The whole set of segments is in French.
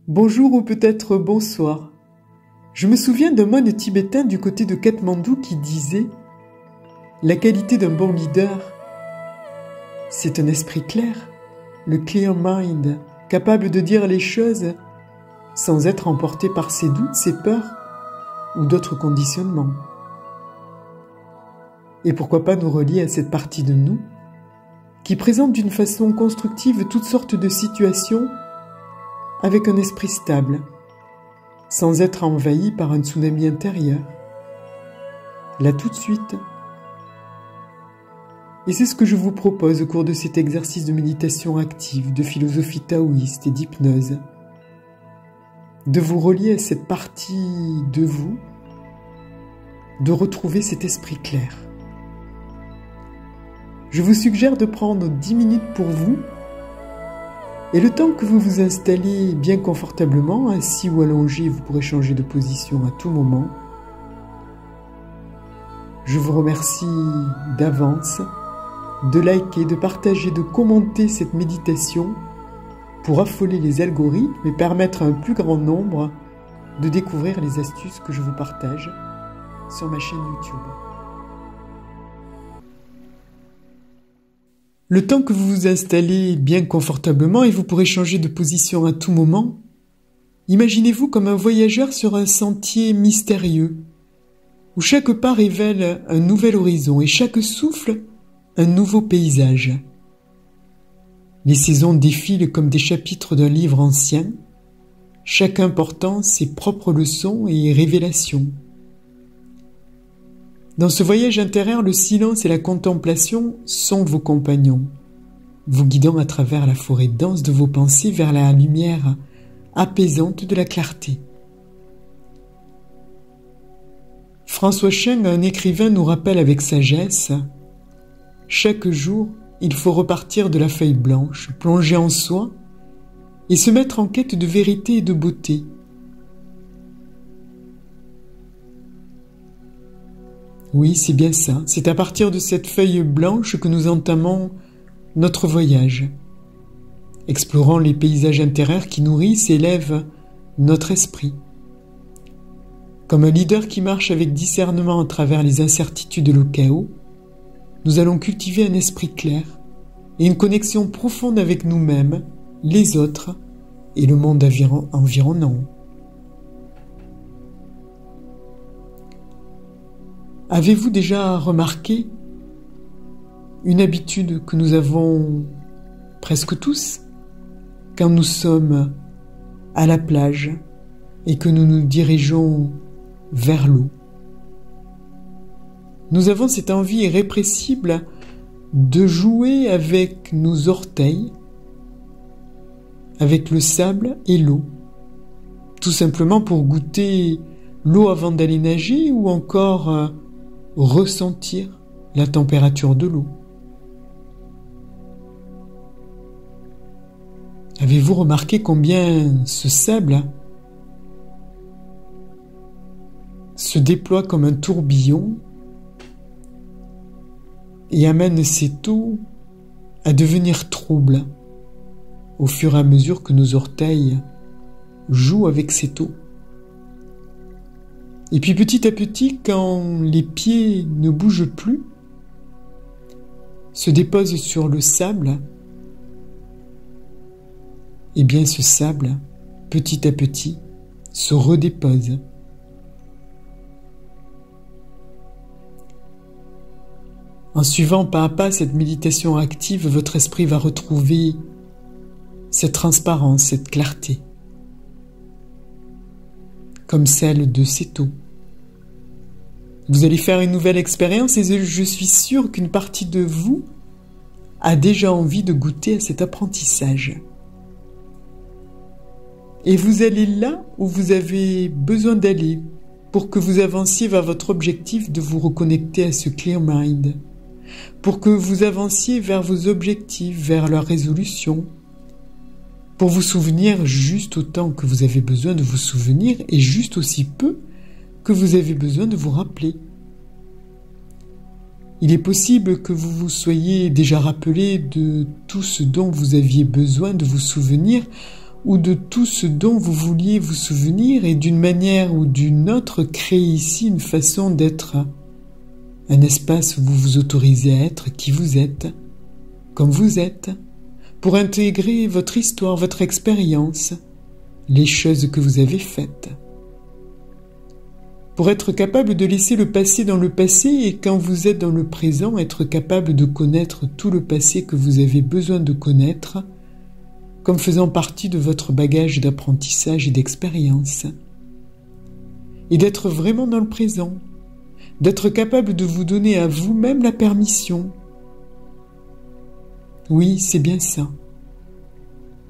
Bonjour ou peut-être bonsoir. Je me souviens d'un moine tibétain du côté de Katmandou qui disait « La qualité d'un bon leader, c'est un esprit clair, le clear mind, capable de dire les choses sans être emporté par ses doutes, ses peurs ou d'autres conditionnements. » Et pourquoi pas nous relier à cette partie de nous qui présente d'une façon constructive toutes sortes de situations avec un esprit stable, sans être envahi par un tsunami intérieur. Là tout de suite. Et c'est ce que je vous propose au cours de cet exercice de méditation active, de philosophie taoïste et d'hypnose. De vous relier à cette partie de vous, de retrouver cet esprit clair. Je vous suggère de prendre 10 minutes pour vous, et le temps que vous vous installez bien confortablement, assis ou allongé, vous pourrez changer de position à tout moment. Je vous remercie d'avance de liker, de partager, de commenter cette méditation pour affoler les algorithmes et permettre à un plus grand nombre de découvrir les astuces que je vous partage sur ma chaîne YouTube. Le temps que vous vous installez bien confortablement et vous pourrez changer de position à tout moment, imaginez-vous comme un voyageur sur un sentier mystérieux, où chaque pas révèle un nouvel horizon et chaque souffle un nouveau paysage. Les saisons défilent comme des chapitres d'un livre ancien, chacun portant ses propres leçons et révélations. Dans ce voyage intérieur, le silence et la contemplation sont vos compagnons, vous guidant à travers la forêt dense de vos pensées vers la lumière apaisante de la clarté. François Cheng, un écrivain, nous rappelle avec sagesse « Chaque jour, il faut repartir de la feuille blanche, plonger en soi et se mettre en quête de vérité et de beauté. » Oui, c'est bien ça. C'est à partir de cette feuille blanche que nous entamons notre voyage, explorant les paysages intérieurs qui nourrissent et élèvent notre esprit. Comme un leader qui marche avec discernement à travers les incertitudes et le chaos, nous allons cultiver un esprit clair et une connexion profonde avec nous-mêmes, les autres et le monde environnant. Avez-vous déjà remarqué une habitude que nous avons presque tous quand nous sommes à la plage et que nous nous dirigeons vers l'eau? Nous avons cette envie irrépressible de jouer avec nos orteils, avec le sable et l'eau, tout simplement pour goûter l'eau avant d'aller nager ou encore ressentir la température de l'eau. Avez-vous remarqué combien ce sable se déploie comme un tourbillon et amène cette eau à devenir trouble au fur et à mesure que nos orteils jouent avec cette eau? Et puis petit à petit, quand les pieds ne bougent plus, se déposent sur le sable, et bien ce sable, petit à petit, se redépose. En suivant pas à pas cette méditation active, votre esprit va retrouver cette transparence, cette clarté, comme celle de cette eau. Vous allez faire une nouvelle expérience et je suis sûr qu'une partie de vous a déjà envie de goûter à cet apprentissage. Et vous allez là où vous avez besoin d'aller pour que vous avanciez vers votre objectif de vous reconnecter à ce clear mind, pour que vous avanciez vers vos objectifs, vers leur résolution, pour vous souvenir juste autant que vous avez besoin de vous souvenir et juste aussi peu que vous avez besoin de vous rappeler. Il est possible que vous vous soyez déjà rappelé de tout ce dont vous aviez besoin de vous souvenir ou de tout ce dont vous vouliez vous souvenir et d'une manière ou d'une autre créer ici une façon d'être, un espace où vous vous autorisez à être qui vous êtes, comme vous êtes, pour intégrer votre histoire, votre expérience, les choses que vous avez faites. Pour être capable de laisser le passé dans le passé et quand vous êtes dans le présent, être capable de connaître tout le passé que vous avez besoin de connaître, comme faisant partie de votre bagage d'apprentissage et d'expérience. Et d'être vraiment dans le présent, d'être capable de vous donner à vous-même la permission. Oui, c'est bien ça.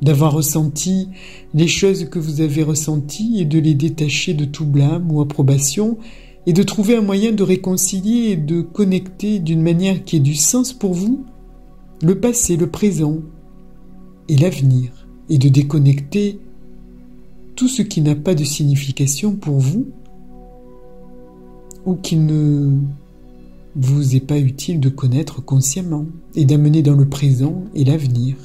D'avoir ressenti les choses que vous avez ressenties et de les détacher de tout blâme ou approbation et de trouver un moyen de réconcilier et de connecter d'une manière qui ait du sens pour vous le passé, le présent et l'avenir et de déconnecter tout ce qui n'a pas de signification pour vous ou qui ne vous est pas utile de connaître consciemment et d'amener dans le présent et l'avenir.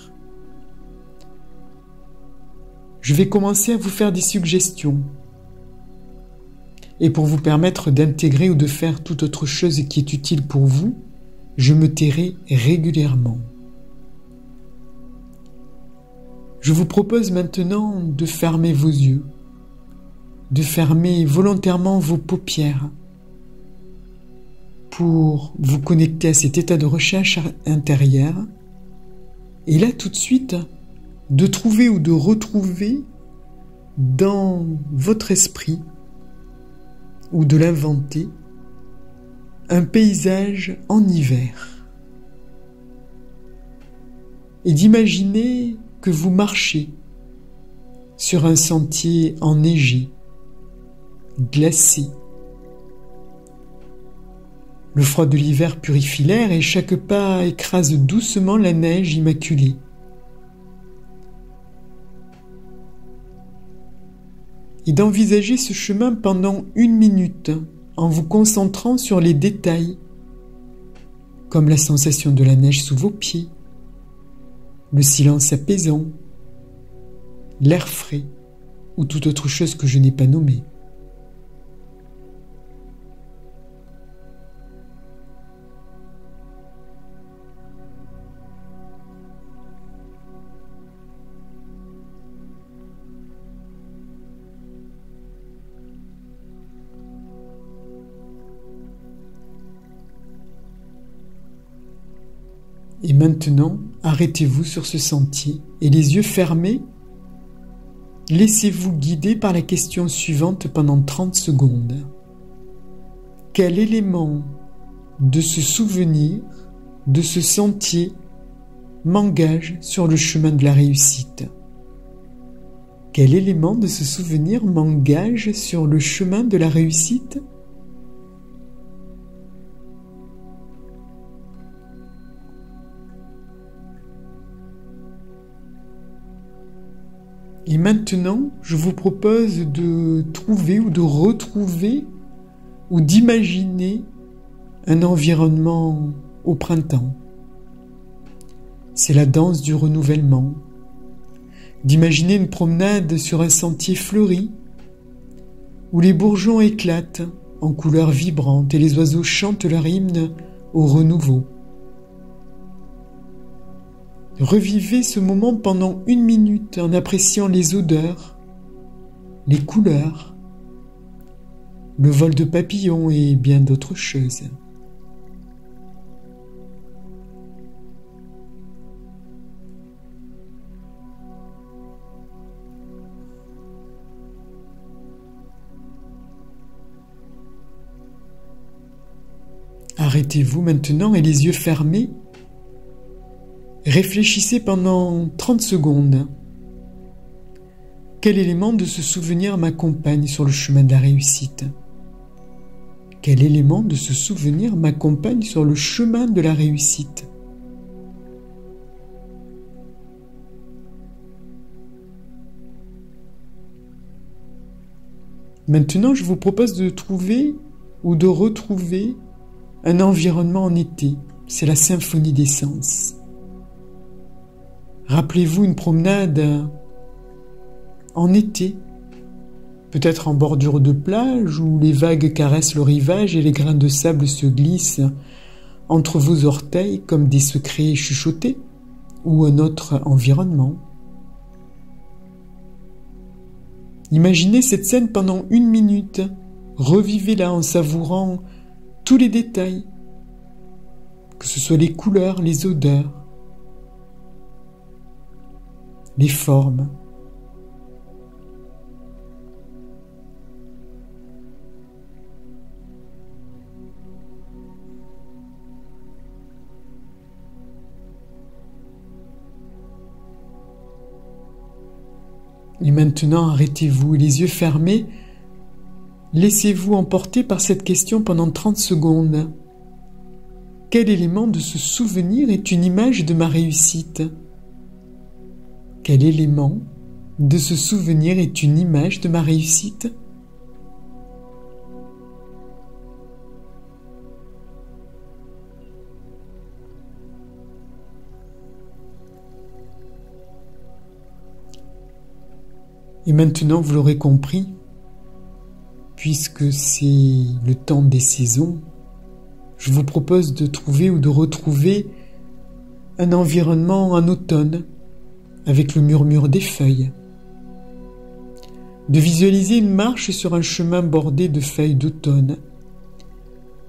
Je vais commencer à vous faire des suggestions. Et pour vous permettre d'intégrer ou de faire toute autre chose qui est utile pour vous, je me tairai régulièrement. Je vous propose maintenant de fermer vos yeux, de fermer volontairement vos paupières pour vous connecter à cet état de recherche intérieure. Et là, tout de suite, de trouver ou de retrouver dans votre esprit ou de l'inventer un paysage en hiver et d'imaginer que vous marchez sur un sentier enneigé, glacé. Le froid de l'hiver purifie l'air et chaque pas écrase doucement la neige immaculée. Et d'envisager ce chemin pendant 1 minute en vous concentrant sur les détails, comme la sensation de la neige sous vos pieds, le silence apaisant, l'air frais ou toute autre chose que je n'ai pas nommée. Et maintenant, arrêtez-vous sur ce sentier et les yeux fermés, laissez-vous guider par la question suivante pendant 30 secondes. Quel élément de ce souvenir, de ce sentier, m'engage sur le chemin de la réussite? Quel élément de ce souvenir m'engage sur le chemin de la réussite? Et maintenant, je vous propose de trouver ou de retrouver ou d'imaginer un environnement au printemps. C'est la danse du renouvellement. D'imaginer une promenade sur un sentier fleuri où les bourgeons éclatent en couleurs vibrantes et les oiseaux chantent leur hymne au renouveau. Revivez ce moment pendant 1 minute en appréciant les odeurs, les couleurs, le vol de papillons et bien d'autres choses. Arrêtez-vous maintenant et les yeux fermés. Réfléchissez pendant 30 secondes. Quel élément de ce souvenir m'accompagne sur le chemin de la réussite? Quel élément de ce souvenir m'accompagne sur le chemin de la réussite? Maintenant, je vous propose de trouver ou de retrouver un environnement en été. C'est la symphonie des sens. Rappelez-vous une promenade en été, peut-être en bordure de plage où les vagues caressent le rivage et les grains de sable se glissent entre vos orteils comme des secrets chuchotés, ou un autre environnement. Imaginez cette scène pendant 1 minute, revivez-la en savourant tous les détails, que ce soit les couleurs, les odeurs, les formes. Et maintenant, arrêtez-vous, les yeux fermés, laissez-vous emporter par cette question pendant 30 secondes. Quel élément de ce souvenir est une image de ma réussite ? Quel élément de ce souvenir est une image de ma réussite ? Et maintenant, vous l'aurez compris, puisque c'est le temps des saisons, je vous propose de trouver ou de retrouver un environnement en automne, avec le murmure des feuilles. De visualiser une marche sur un chemin bordé de feuilles d'automne,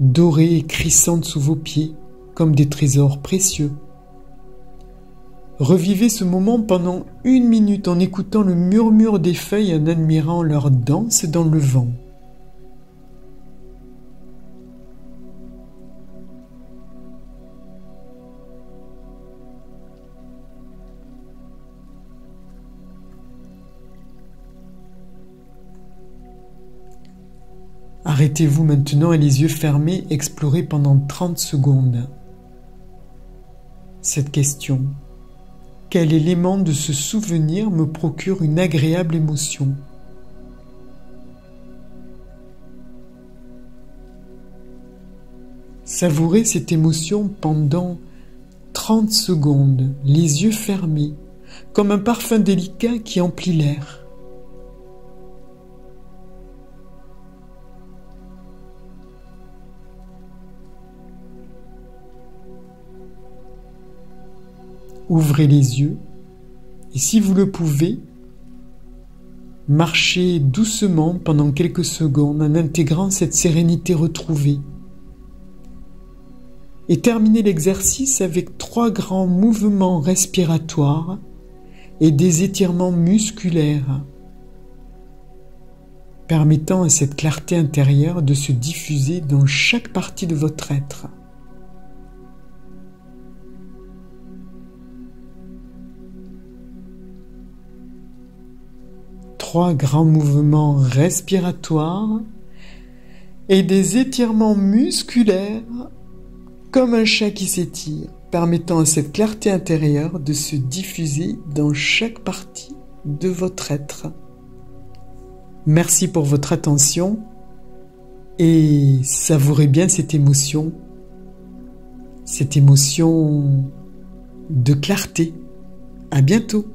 dorées et crissantes sous vos pieds, comme des trésors précieux. Revivez ce moment pendant 1 minute en écoutant le murmure des feuilles et en admirant leur danse dans le vent. Arrêtez-vous maintenant et les yeux fermés, explorez pendant 30 secondes cette question. Quel élément de ce souvenir me procure une agréable émotion ? Savourez cette émotion pendant 30 secondes, les yeux fermés, comme un parfum délicat qui emplit l'air. Ouvrez les yeux et si vous le pouvez, marchez doucement pendant quelques secondes en intégrant cette sérénité retrouvée. Et terminez l'exercice avec 3 grands mouvements respiratoires et des étirements musculaires, permettant à cette clarté intérieure de se diffuser dans chaque partie de votre être. Trois grands mouvements respiratoires et des étirements musculaires comme un chat qui s'étire, permettant à cette clarté intérieure de se diffuser dans chaque partie de votre être. Merci pour votre attention et savourez bien cette émotion de clarté. À bientôt.